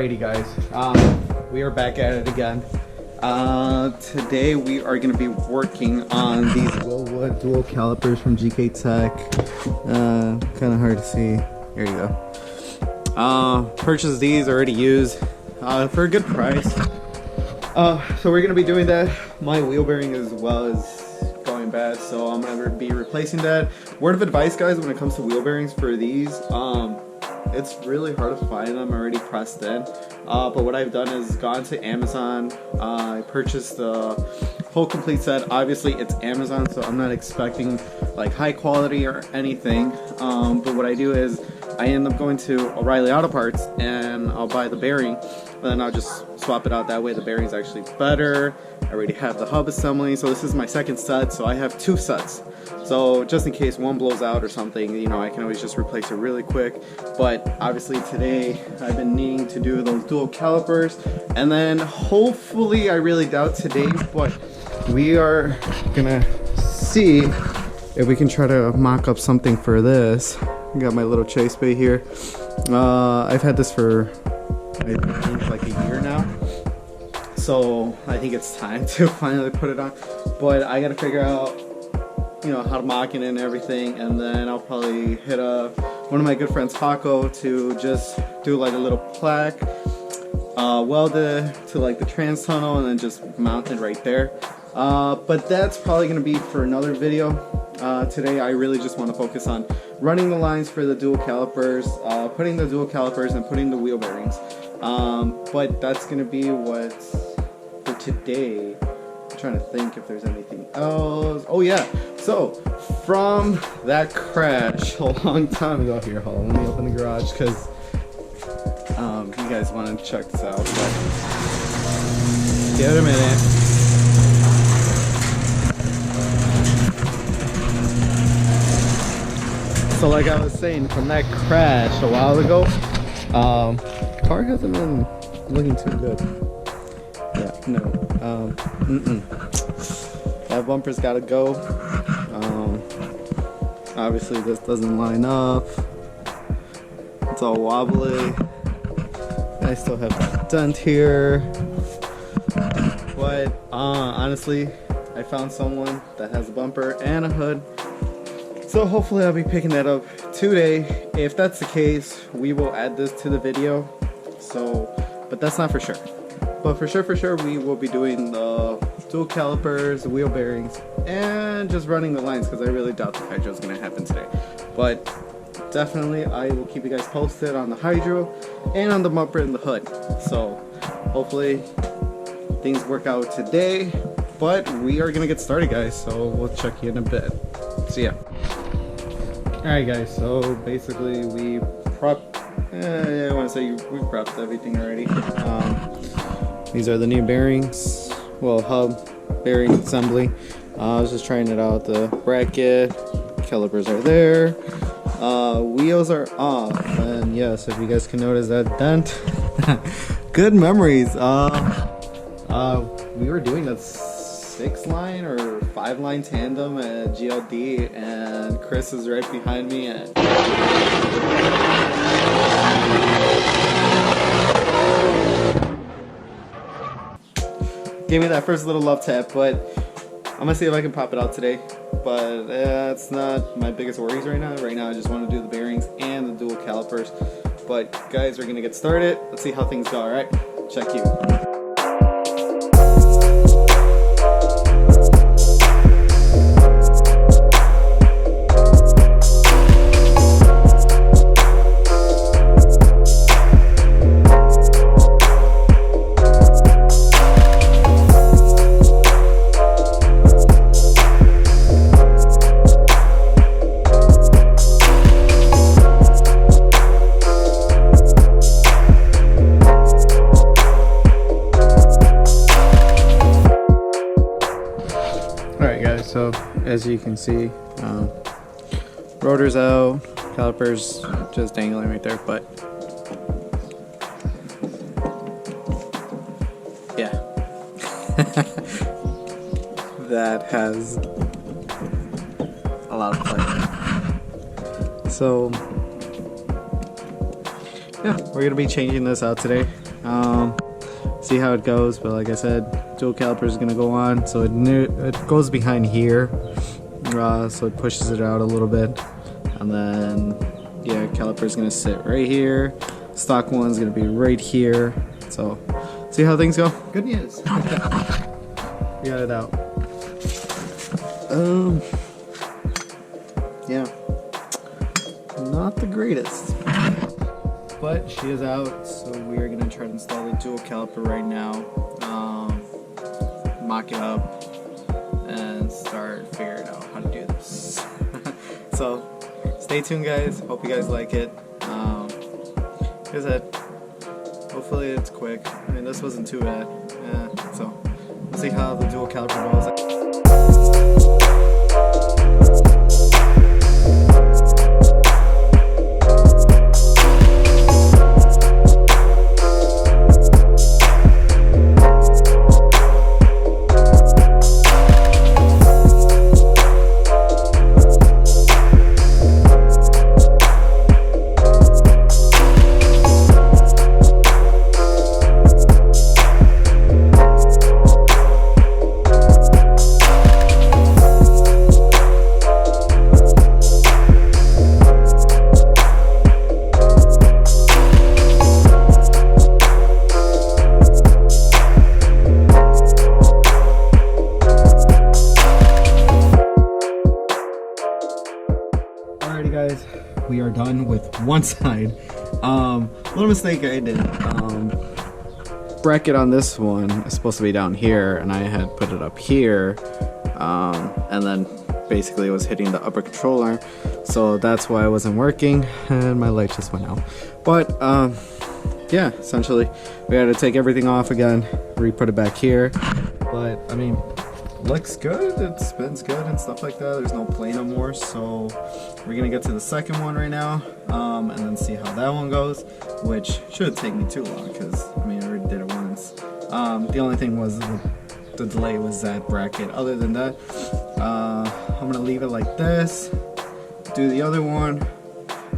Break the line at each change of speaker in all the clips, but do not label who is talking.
Alrighty guys, we are back at it again. Today we are going to be working on these Willwood dual calipers from GK Tech. Kind of hard to see. Here you go. Purchased these already used for a good price. So we're going to be doing that. My wheel bearing as well is going bad, so I'm going to be replacing that. Word of advice guys, when it comes to wheel bearings for these, it's really hard to find them already pressed in, but what I've done is gone to Amazon. I purchased the whole complete set. Obviously it's Amazon, so I'm not expecting like high quality or anything, but what I do is I end up going to O'Reilly Auto Parts and I'll buy the bearing, and then I'll just swap it out. That way the bearing's actually better. I already have the hub assembly, so this is my second set, so I have two sets. So just in case one blows out or something, you know, I can always just replace it really quick. But obviously today I've been needing to do those dual calipers, and then hopefully, I really doubt today, but we are gonna see if we can try to mock up something for this. I got my little chase bay here. I've had this for I think like a year now, so I think it's time to finally put it on. But I gotta figure out, you know, how to mock it and everything, and then I'll probably hit one of my good friends, Paco, to just do like a little plaque, weld it to like the trans tunnel, and then just mount it right there. But that's probably gonna be for another video. Today I really just want to focus on running the lines for the dual calipers, putting the dual calipers and putting the wheel bearings. But that's gonna be what for today. I'm trying to think if there's anything else. Oh yeah, so from that crash a long time ago, here, hold on, let me open the garage because you guys want to check this out, but give it a minute. So like I was saying, from that crash a while ago, car hasn't been looking too good. Yeah, no. That bumper's gotta go. Obviously this doesn't line up. It's all wobbly. I still have that dent here. But honestly, I found someone that has a bumper and a hood. So hopefully I'll be picking that up today. If that's the case, we will add this to the video. So, but that's not for sure. But for sure, we will be doing the dual calipers, the wheel bearings, and just running the lines, because I really doubt the hydro is going to happen today. But definitely, I will keep you guys posted on the hydro and on the bumper and the hood. So hopefully things work out today. But we are going to get started, guys. So we'll check you in a bit. See ya. Alright guys, so basically we prepped, I want to say we prepped everything already. These are the new bearings, well, hub bearing assembly. I was just trying it out, the bracket, calipers are there, wheels are off, and yes, if you guys can notice that dent, good memories. We were doing that 6-line or 5-line tandem at GLD, and Chris is right behind me, and gave me that first little love tap. But I'm gonna see if I can pop it out today, but that's not my biggest worries right now. Right now I just want to do the bearings and the dual calipers. But guys, we're gonna get started. Let's see how things go. All right, check you. So as you can see, rotor's out, calipers just dangling right there, but yeah, that has a lot of play. So yeah, we're gonna be changing this out today. See how it goes, but like I said, dual caliper is gonna go on, so it goes behind here, so it pushes it out a little bit, and then yeah, caliper is gonna sit right here. Stock one's gonna be right here. So see how things go. Good news. We got it out. Yeah, not the greatest, but she is out, so we are gonna try to install the dual caliper right now, mock it up, and start figuring out how to do this. So stay tuned, guys. Hope you guys like it. Like I said, hopefully it's quick. I mean, this wasn't too bad. Yeah, so we'll see how the dual caliper goes. Alrighty guys, we are done with one side. Little mistake I did. Bracket on this one is supposed to be down here, and I had put it up here, and then basically it was hitting the upper controller, so that's why it wasn't working, and my light just went out. But yeah, essentially we had to take everything off again, re-put it back here. But I mean, looks good, it spins good and stuff like that. There's no play no more, so we're gonna get to the second one right now, and then see how that one goes, which shouldn't take me too long because I mean I already did it once. The only thing was the delay was that bracket. Other than that, I'm gonna leave it like this, do the other one,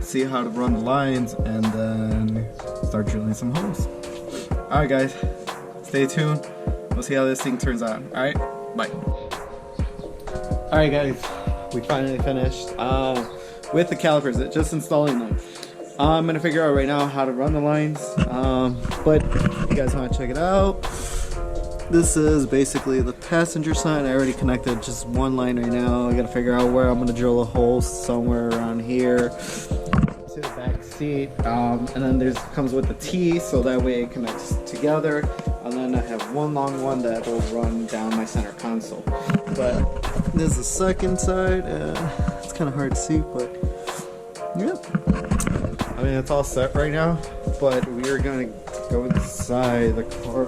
see how to run the lines, and then start drilling some holes. Alright guys, stay tuned, we'll see how this thing turns out. Alright, bye. Alright guys, we finally finished with the calipers, just installing them. I'm gonna figure out right now how to run the lines, but if you guys want to check it out, this is basically the passenger side. I already connected just one line right now. I gotta figure out where I'm gonna drill a hole, somewhere around here to the back seat, and then there's comes with the T, so that way it connects together, and then I have one long one that will run down my center console. But this is the second side. It's kind of hard to see, but yeah, I mean it's all set right now, but we are gonna go inside the car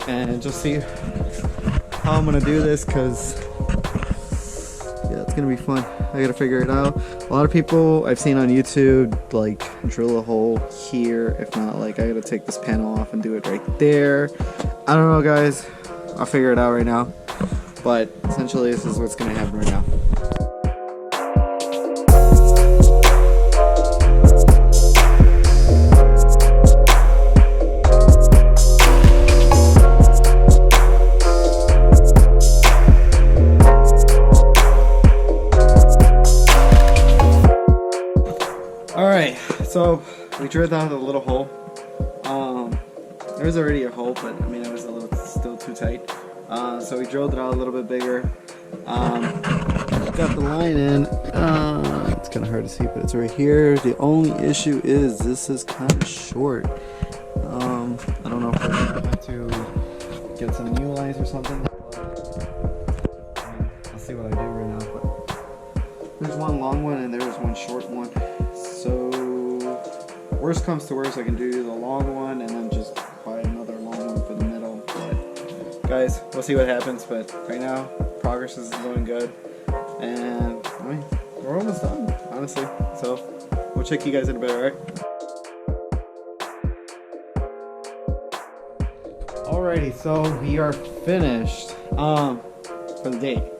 and just see how I'm gonna do this, because yeah, it's gonna be fun. I gotta figure it out. A lot of people I've seen on YouTube like drill a hole here. If not, like I gotta take this panel off and do it right there. I don't know guys, I'll figure it out right now, but essentially this is what's gonna happen right now. Alright, so we drilled out a little hole. There was already a hole, but I mean it was still too tight. So we drilled it out a little bit bigger. Got the line in. It's kind of hard to see, but it's right here. The only issue is this is kind of short. I don't know if we're gonna have to get some new lines or something. I'll see what I do right now. But there's one long one and there's one short one. So worst comes to worst, I can do the long one and then just buy another long one for the middle. But guys, we'll see what happens. But right now, progress is going good, and I mean we're almost done, honestly. So we'll check you guys in a bit, alright? Alrighty, so we are finished for the day.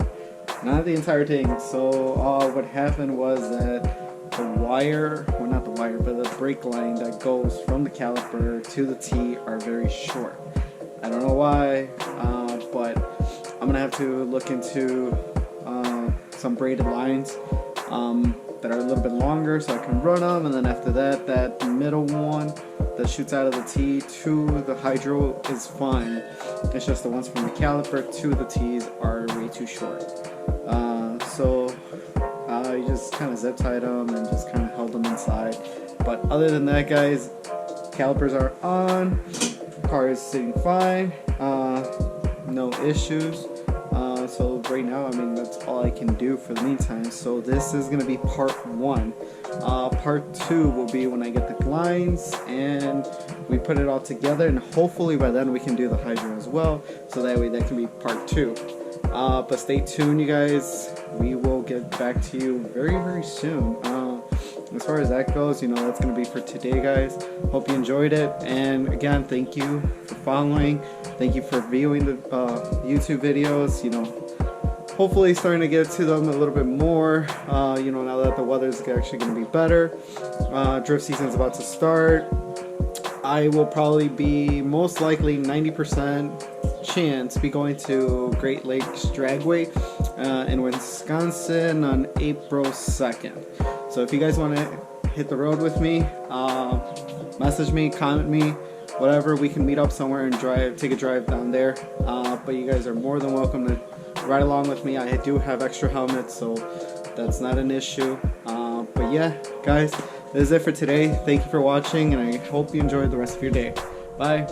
Not the entire thing. So what happened was that the wire, well not the wire, but the brake line that goes from the caliper to the T are very short. I don't know why, but I'm gonna have to look into some braided lines that are a little bit longer so I can run them, and then after that, that middle one that shoots out of the T to the hydro is fine. It's just the ones from the caliper to the T's are way too short. So you just kind of zip tied them and just kind of held them inside. But other than that, guys, calipers are on. Car is sitting fine. No issues. So right now, I mean, that's all I can do for the meantime. So this is going to be part 1. Part 2 will be when I get the lines and we put it all together, and hopefully by then we can do the hydro as well, so that way that can be part 2. But stay tuned, you guys. We will get back to you very, very soon. As far as that goes, you know, that's going to be for today, guys. Hope you enjoyed it. And again, thank you for following. Thank you for viewing the YouTube videos. You know, hopefully starting to get to them a little bit more. You know, now that the weather's actually going to be better. Drift season is about to start. I will probably be most likely 90% chance be going to Great Lakes Dragway in Wisconsin on April 2nd. So if you guys want to hit the road with me, message me, comment me, whatever. We can meet up somewhere and take a drive down there. But you guys are more than welcome to ride along with me. I do have extra helmets, so that's not an issue. But yeah, guys, this is it for today. Thank you for watching, and I hope you enjoyed the rest of your day. Bye.